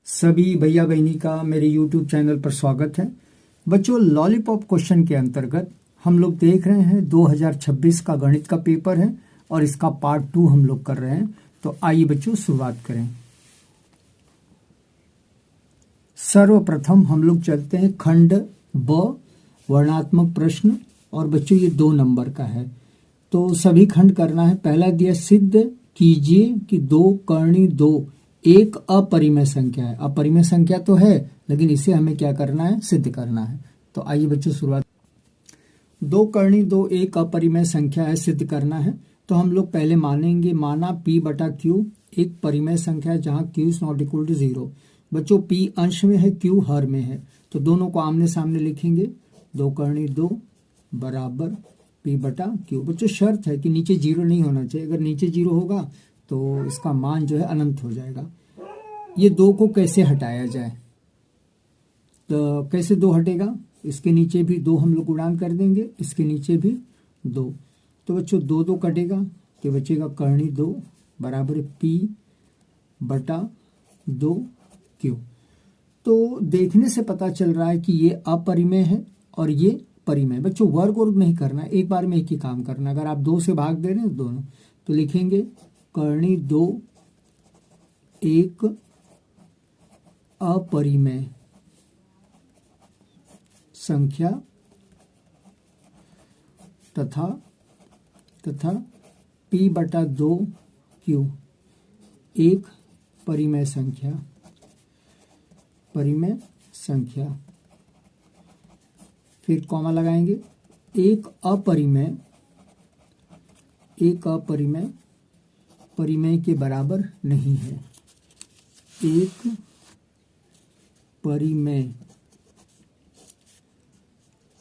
सभी भैया बहनी का मेरे YouTube चैनल पर स्वागत है। बच्चों, लॉलीपॉप क्वेश्चन के अंतर्गत हम लोग देख रहे हैं 2026 का गणित का पेपर है और इसका पार्ट 2 हम लोग कर रहे हैं। तो आइए बच्चों शुरुआत करें। सर्वप्रथम हम लोग चलते हैं खंड ब, वर्णात्मक प्रश्न। और बच्चों ये 2 नंबर का है, तो सभी खंड करना है। पहला दिया, सिद्ध कीजिए कि 2 कर्णी 2 एक अपरिमेय संख्या है। अपरिमेय संख्या तो है, लेकिन इसे हमें क्या करना है, सिद्ध करना है। तो आइए बच्चों शुरुआत। 2 कर्णी 2 एक अपरिमेय संख्या है, सिद्ध करना है। तो हम लोग पहले मानेंगे, माना P बटा Q एक परिमेय संख्या है जहां Q is not equal to 0। बच्चों P अंश में है, Q हर में है, तो दोनों को आमने सामने लिखेंगे। 2 कर्णी 2 बराबर P बटा Q। बच्चों शर्त है कि नीचे 0 नहीं होना चाहिए। अगर नीचे 0 होगा तो इसका मान जो है अनंत हो जाएगा। ये 2 को कैसे हटाया जाए, तो कैसे 2 हटेगा, इसके नीचे भी 2 हम लोग गुणान कर देंगे, इसके नीचे भी 2। तो बच्चों 2 2 कटेगा तो बचेगा कर्णी 2 बराबर P बटा 2 Q। तो देखने से पता चल रहा है कि ये अपरिमेय है और ये परिमेय। बच्चों वर्ग वर्ग नहीं करना, एक बार में एक ही काम करना। अगर आप 2 से भाग दे रहे हैं दोनों, तो लिखेंगे कर्णी 2 एक अपरिमेय संख्या तथा P बटा 2 Q एक परिमेय संख्या। फिर कॉमा लगाएंगे। एक अपरिमेय परिमेय के बराबर नहीं है। एक परिमेय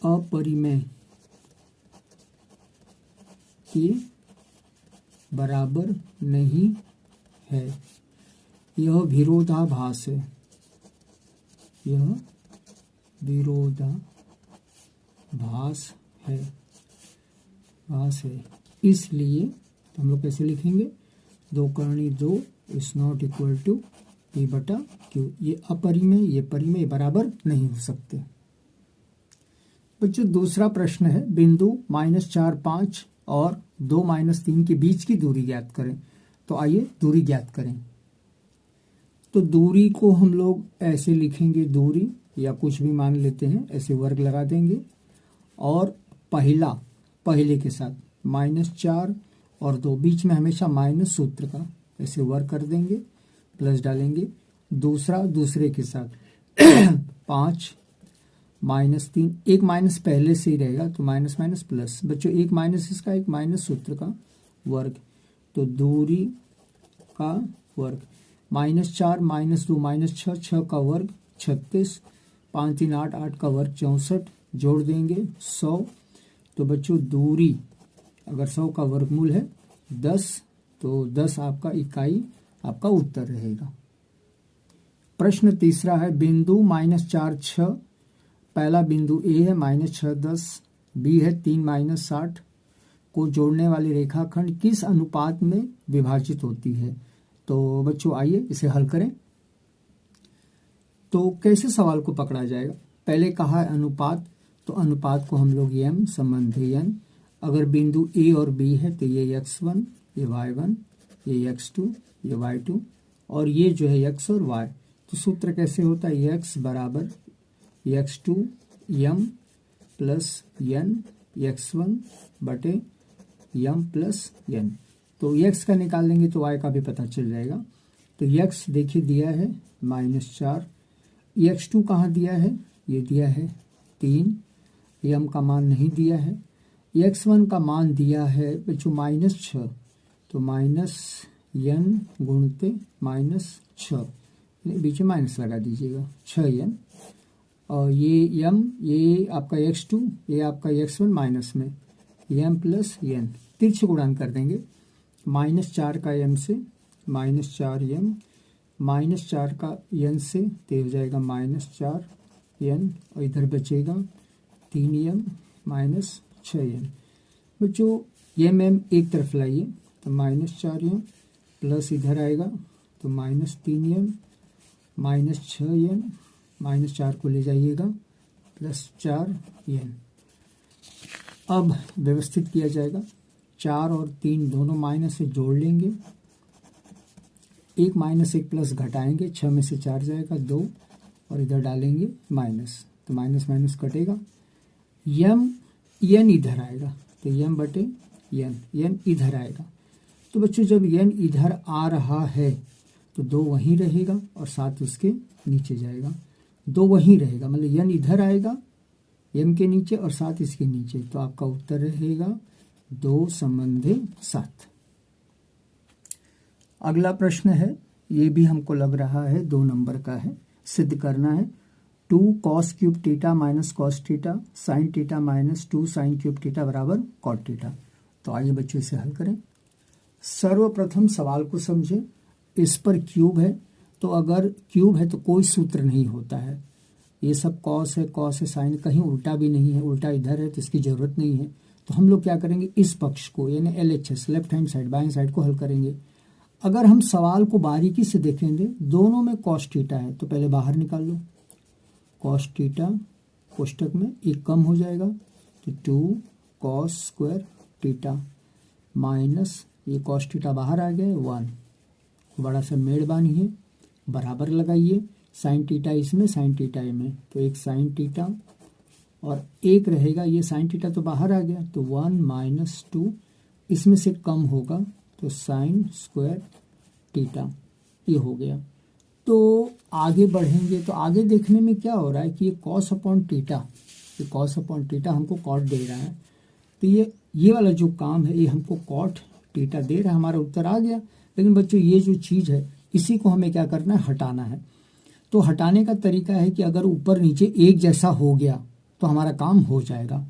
अपरिमेय के बराबर नहीं है। यह विरोधाभास है, इसलिए तो हम लोग कैसे लिखेंगे, 2 कर्णी 2 is not equal to P बटा Q। ये अपरिमेय ये परिमेय बराबर नहीं हो सकते। बच्चों दूसरा प्रश्न है, बिंदु -4 5 और 2 -3 के बीच की दूरी ज्ञात करें। तो आइए दूरी ज्ञात करें। तो दूरी को हम लोग ऐसे लिखेंगे, दूरी या कुछ भी मान लेते हैं, ऐसे वर्ग लगा देंगे। और पहले के साथ -4 और 2 बीच में हमेशा माइनस सूत्र का ऐसे वर्ग कर देंगे, प्लस डालेंगे। दूसरे के साथ 5 -3, एक माइनस पहले से ही रहेगा तो माइनस माइनस प्लस। बच्चों एक माइनस इसका, एक माइनस सूत्र का वर्ग, तो दूरी का वर्ग। -4 -2 -6 6 का वर्ग 36, 5 3 8 8 का वर्ग 64, जोड़ देंगे 100। तो बच्चों दूरी अगर 100 का वर्गमूल है 10, तो 10 आपका इकाई आपका उत्तर रहेगा। प्रश्न तीसरा है, बिंदु -4 6, पहला बिंदु A है -6 10, B है 3 -60 को जोड़ने वाली रेखाखंड किस अनुपात में विभाजित होती है। तो बच्चों आइए इसे हल करें। तो कैसे सवाल को पकड़ा जाएगा, पहले कहा है अनुपात, तो अनुपात को हम लोग m संबंधी n। अगर बिंदु A और B है तो ये x1 ये y1 ये x2 ये y2 और ये जो है x और y। तो सूत्र कैसे होता है, x बराबर x2 m plus n x1 बटे m प्लस n। तो x का निकाल लेंगे तो y का भी पता चल जाएगा। तो x देखिए दिया है -4, x2 कहाँ दिया है, ये दिया है 3, m का मान नहीं दिया है। x1 का मान दिया है बच्चों -6, तो -n गुणते -6, बीच में माइनस लगा दीजिएगा 6n। और ये m ये आपका x2 ये आपका x1 माइनस में m प्लस n, तिरछे गुणान कर देंगे। -4 का m से -4m, -4 का n से तो हो जाएगा -4n, और इधर बचेगा 3m -6n। बच्चों m एक तरफ लाइए तो -4m प्लस इधर आएगा तो -3m -6n, -4 को ले जाइएगा, +4n। अब व्यवस्थित किया जाएगा, 4 और 3 दोनों माइनस से जोड़ लेंगे, 1 -1 प्लस घटाएंगे, 6 में से 4 जाएगा 2, और इधर डालेंगे माइनस, तो माइनस माइनस कटेगा, n इधर आएगा, तो n इधर आएगा। तो बच्चों जब n इधर आ रहा है तो 2 वहीं रहेगा और 7 उसके नीचे जाएगा, 2 वहीं रहेगा, मतलब n इधर आएगा m के नीचे और 7 इसके नीचे, तो आपका उत्तर रहेगा 2 संबंधी 7। अगला प्रश्न है, ये भी हमको लग रहा है 2 नंबर का है, सिद्ध करना है 2 cos cube theta minus cos theta sine theta minus 2 sine cube theta बराबर कॉट थीटा। तो आइए बच्चों इसे हल करें। सर्वप्रथम सवाल को समझें, इस पर क्यूब है, तो अगर क्यूब है तो कोई सूत्र नहीं होता है, ये सब कॉस है साइन, कहीं उल्टा भी नहीं है, उल्टा इधर है तो इसकी जरूरत नहीं है। तो हम लोग क्या करेंगे, इस पक्ष को यानी LHS लेफ्ट हैंड साइड बाएं साइड को हल करेंगे। अगर हम सवाल को बारीकी से देखेंगे, दोनों में कॉस थीटा है, तो पहले बाहर निकाल लो, कॉस थीटा कोष्टक में एक कम हो जाएगा, तो 2 कॉस स्क्वायर थीटा माइनस ये कॉस थीटा बाहर आ गया 1, बड़ा सा मेड़ बांधिए, बराबर लगाइए, साइन थीटा इसमें साइन थीटा में, तो एक साइन थीटा और एक रहेगा, ये साइन थीटा तो बाहर आ गया, तो 1 - 2 इसमें से कम होगा, तो साइन स्क्वायर थीटा ये हो गया। तो आगे बढ़ेंगे तो आगे देखने में क्या हो रहा है कि ये कॉस अपॉन थीटा, ये कॉस अपॉन थीटा हमको कॉट दे रहा है, तो ये वाला जो काम है ये हमको कॉट थीटा दे रहा है, हमारा उत्तर आ गया। लेकिन बच्चों ये जो चीज़ है इसी को हमें क्या करना है, हटाना है। तो हटाने का तरीका है कि अगर ऊपर नीचे एक जैसा हो गया तो हमारा काम हो जाएगा।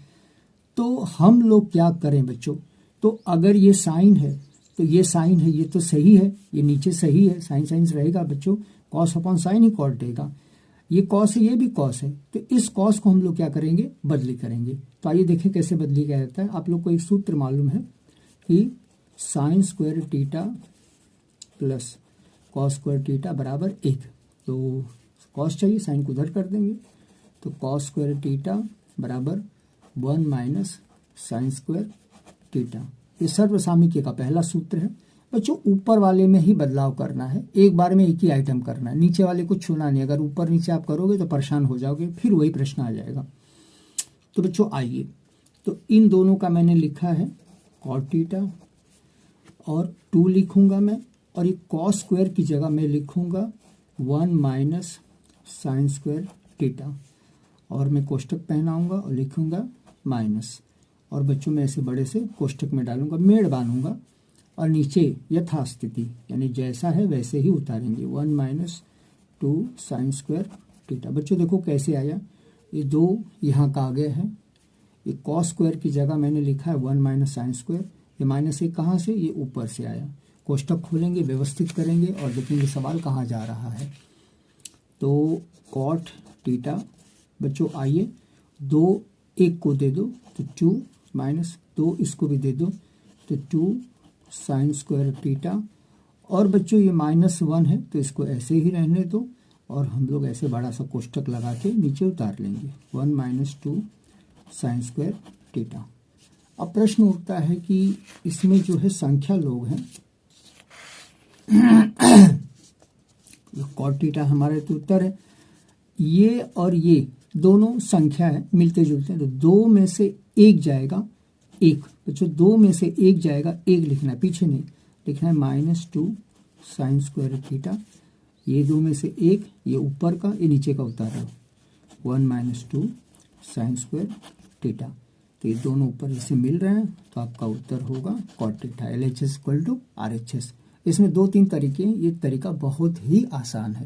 तो हम लोग क्या करें बच्चों, तो अगर ये साइन है तो ये साइन है, ये तो सही है, ये नीचे सही है, साइन साइन रहेगा बच्चों, कॉस अपॉन साइन ही कॉट देगा, ये कॉस है ये भी कॉस है, तो इस कॉस को हम लोग क्या करेंगे, बदली करेंगे। तो आइए देखें कैसे बदली किया जाता है। आप लोग को एक सूत्र मालूम है कि sine square theta plus cos square theta बराबर 1, तो कॉस चाहिए, साइन को उधर कर देंगे, तो कॉस स्क्वायर थीटा बराबर 1 माइनस साइन स्क्वायर थीटा। ये सर्वसामिक्य का पहला सूत्र है बच्चों। ऊपर वाले में ही बदलाव करना है, एक बार में एक ही आइटम करना है, नीचे वाले को छूना नहीं। अगर ऊपर नीचे आप करोगे तो परेशान हो जाओगे, फिर वही प्रश्न आ जाएगा। तो बच्चों आइए, तो इन दोनों का मैंने लिखा है कॉट थीटा और 2 लिखूंगा मैं, और ये कॉस स्क्वायर की जगह मैं लिखूंगा 1 माइनस साइन स्क्वायर थीटा, और मैं कोष्टक पहनाऊंगा और लिखूंगा माइनस, और बच्चों में ऐसे बड़े से कोष्टक में डालूंगा, मेड़ बांधूंगा, और नीचे यथास्थिति यानी जैसा है वैसे ही उतारेंगे 1 - 2 साइन स्क्वायर थीटा। बच्चों देखो कैसे आया, ये 2 यहाँ का आ गया है, ये कॉस स्क्वायर की जगह मैंने लिखा है 1 माइनस साइन स्क्वायर, ये -1 कहाँ से, ये ऊपर से आया। कोष्टक खोलेंगे, व्यवस्थित करेंगे और देखेंगे सवाल कहाँ जा रहा है। तो कॉट थीटा बच्चों आइए, 2 1 को दे दो तो 2 माइनस 2 इसको भी दे दो तो 2 साइन स्क्वायर थीटा, और बच्चों ये -1 है तो इसको ऐसे ही रहने दो, और हम लोग ऐसे बड़ा सा कोष्टक लगा के नीचे उतार लेंगे 1 - 2 साइन स्क्वायर थीटा। अब प्रश्न उठता है कि इसमें जो है संख्या लोग हैं, कॉट थीटा हमारे तो उत्तर है, ये और ये दोनों संख्या है मिलते जुलते हैं, तो 2 में से 1 जाएगा 1, बच्चों 2 में से 1 जाएगा 1 लिखना है, पीछे नहीं लिखना है -2 साइन स्क्वायर थीटा, ये 2 में से 1, ये ऊपर का ये नीचे का उतार रहा 1 - 2 साइन स्क्वायर थीटा, तो ये दोनों ऊपर इससे मिल रहे हैं, तो आपका उत्तर होगा कॉट थीटा। LHS = RHS। इसमें 2-3 तरीके हैं, ये तरीका बहुत ही आसान है।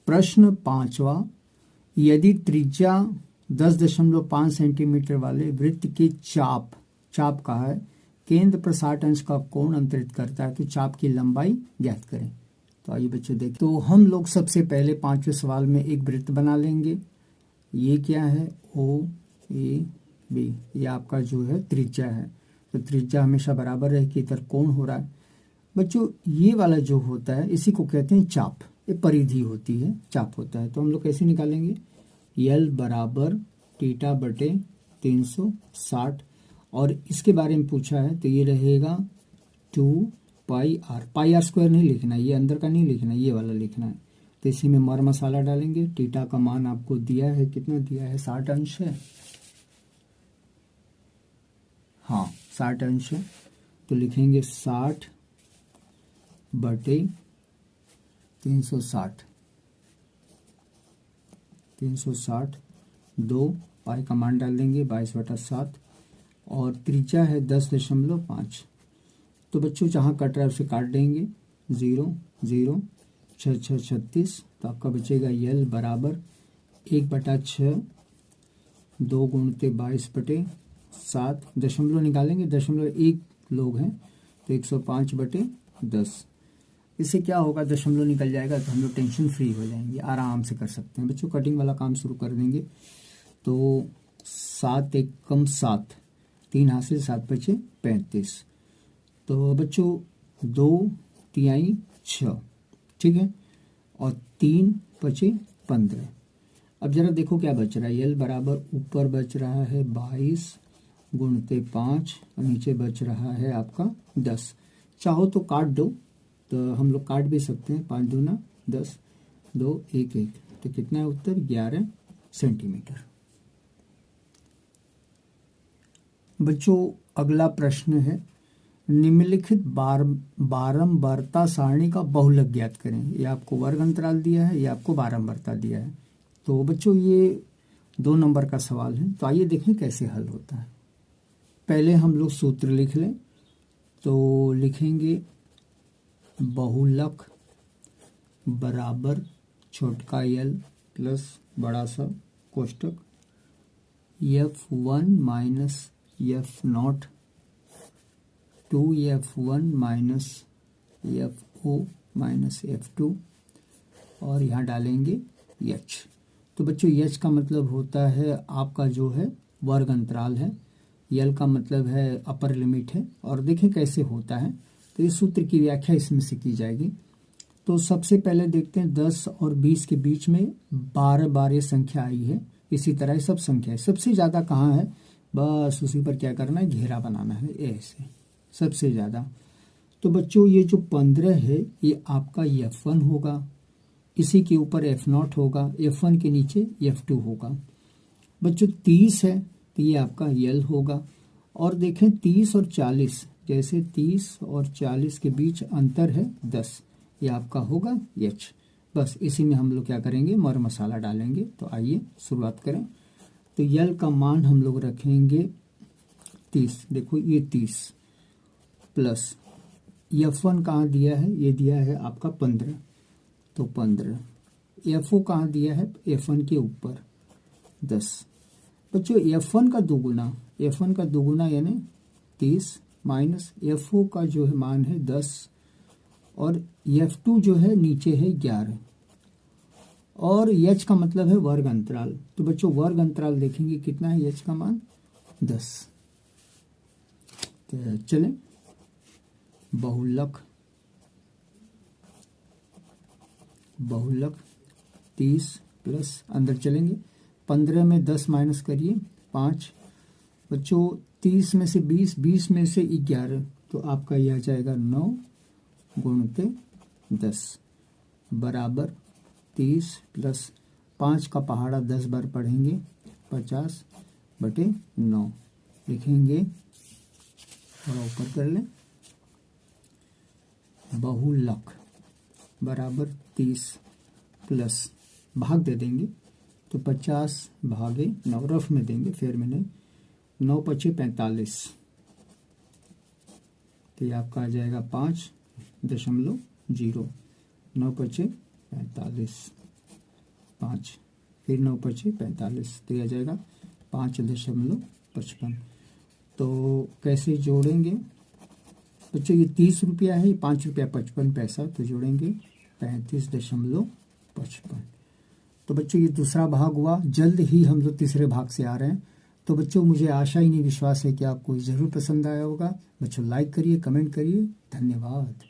प्रश्न 5वां, यदि त्रिज्या 10.5 सेंटीमीटर वाले वृत्त के चाप का है, केंद्र पर 60 अंश का कोण अंतरित करता है, तो चाप की लंबाई ज्ञात करें। तो आइए बच्चों देखें, तो हम लोग सबसे पहले 5वें सवाल में एक वृत्त बना लेंगे। ये क्या है, OAB, ये आपका जो है त्रिज्या है, तो त्रिज्या हमेशा बराबर रहे कि इधर कोण हो रहा है। बच्चों ये वाला जो होता है इसी को कहते हैं चाप, ये परिधि होती है, चाप होता है। तो हम लोग कैसे निकालेंगे, यल बराबर थीटा बटे 360, और इसके बारे में पूछा है तो ये रहेगा 2 पाई आर। पाई आर स्क्वायर नहीं लिखना है, ये अंदर का नहीं लिखना है, ये वाला लिखना है। तो इसी में मर मसाला डालेंगे। थीटा का मान आपको दिया है, कितना दिया है, 60 अंश है, हाँ 60 अंश है। तो लिखेंगे 60 बटे 360, 360, 2 पाई का मान डाल देंगे 22/7, और त्रिज्या है 10.5। तो बच्चों जहाँ कट रहा है उसे काट देंगे, 0 0 6 6 36। तो आपका बचेगा यल बराबर 1/6, 2 गुणते 22/7, दशमलव निकालेंगे, 0.1 लोग हैं तो 105/10। इससे क्या होगा, दशमलव निकल जाएगा तो हम लोग टेंशन फ्री हो जाएंगे, आराम से कर सकते हैं। बच्चों कटिंग वाला काम शुरू कर देंगे। तो 7 एकम 7, 3 हाथ से 7 बचे 35। तो बच्चों 2 तिहाई 6, ठीक है, और 3 बचे 15। अब जरा देखो क्या बच रहा है, यल बराबर ऊपर बच रहा है 22 गुणते 5, और नीचे बच रहा है आपका 10। चाहो तो काट दो, तो हम लोग काट भी सकते हैं, 5 दूना 10, 2 1 1, तो कितना है उत्तर, 11 सेंटीमीटर। बच्चों अगला प्रश्न है, निम्नलिखित बारंबारता सारणी का बहुलक ज्ञात करें। ये आपको वर्ग अंतराल दिया है, ये आपको बारंबारता दिया है। तो बच्चों ये 2 नंबर का सवाल है, तो आइए देखें कैसे हल होता है। पहले हम लोग सूत्र लिख लें। तो लिखेंगे बहुलक बराबर छोटका यल प्लस बड़ा सा कोष्टक F1 minus F0 2F1 minus FO minus F2, और यहाँ डालेंगे H। तो बच्चों H का मतलब होता है आपका जो है वर्ग अंतराल है, यल का मतलब है अपर लिमिट है। और देखें कैसे होता है, तो इस सूत्र की व्याख्या इसमें से की जाएगी। तो सबसे पहले देखते हैं 10 और 20 के बीच में 12 संख्या आई है। इसी तरह सब संख्या है, सबसे ज़्यादा कहाँ है, बस उसी पर क्या करना है, घेरा बनाना है ऐसे सबसे ज़्यादा। तो बच्चों ये जो 15 है ये आपका F1 होगा, इसी के ऊपर F0 होगा, F1 के नीचे F2 होगा। बच्चों 30 है तो ये आपका यल होगा। और देखें 30 और 40, जैसे 30 और 40 के बीच अंतर है 10, ये आपका होगा H। बस इसी में हम लोग क्या करेंगे, मर मसाला डालेंगे। तो आइए शुरुआत करें। तो यल का मान हम लोग रखेंगे 30, देखो ये 30 प्लस F1 कहाँ दिया है, ये दिया है आपका 15, तो 15। FO कहाँ दिया है, F1 के ऊपर 10। बच्चों F1 का दोगुना यानी 30 माइनस FO का जो है मान है 10, और F2 जो है नीचे है 11, और H का मतलब है वर्ग अंतराल। तो बच्चों वर्ग अंतराल देखेंगे कितना है, H का मान 10। तो चलें, बहुलक 30 प्लस अंदर चलेंगे, 15 में 10 माइनस करिए 5। बच्चों 30 में से 20, 20 में से 11, तो आपका यह आ जाएगा 9 गुणते 10 बराबर 30 प्लस 5 का पहाड़ा 10 बार पढ़ेंगे, 50/9 लिखेंगे, थोड़ा ऊपर कर लें। बहुलक बराबर 30 प्लस भाग दे देंगे, तो 50/9 रफ में देंगे, फेर में नहीं, 9 × 45, तो ये आपका आ जाएगा 5.0, 9 × 45, 5, फिर 9 × 45, तो ये आ जाएगा 5.55। तो कैसे जोड़ेंगे बच्चों, ये 30 रुपया है, 5 रुपया 55 पैसा, तो जोड़ेंगे 35.55। तो बच्चों ये दूसरा भाग हुआ। जल्द ही हम लोग तीसरे भाग से आ रहे हैं। तो बच्चों मुझे आशा ही नहीं विश्वास है कि आपको ज़रूर पसंद आया होगा। बच्चों लाइक करिए, कमेंट करिए, धन्यवाद।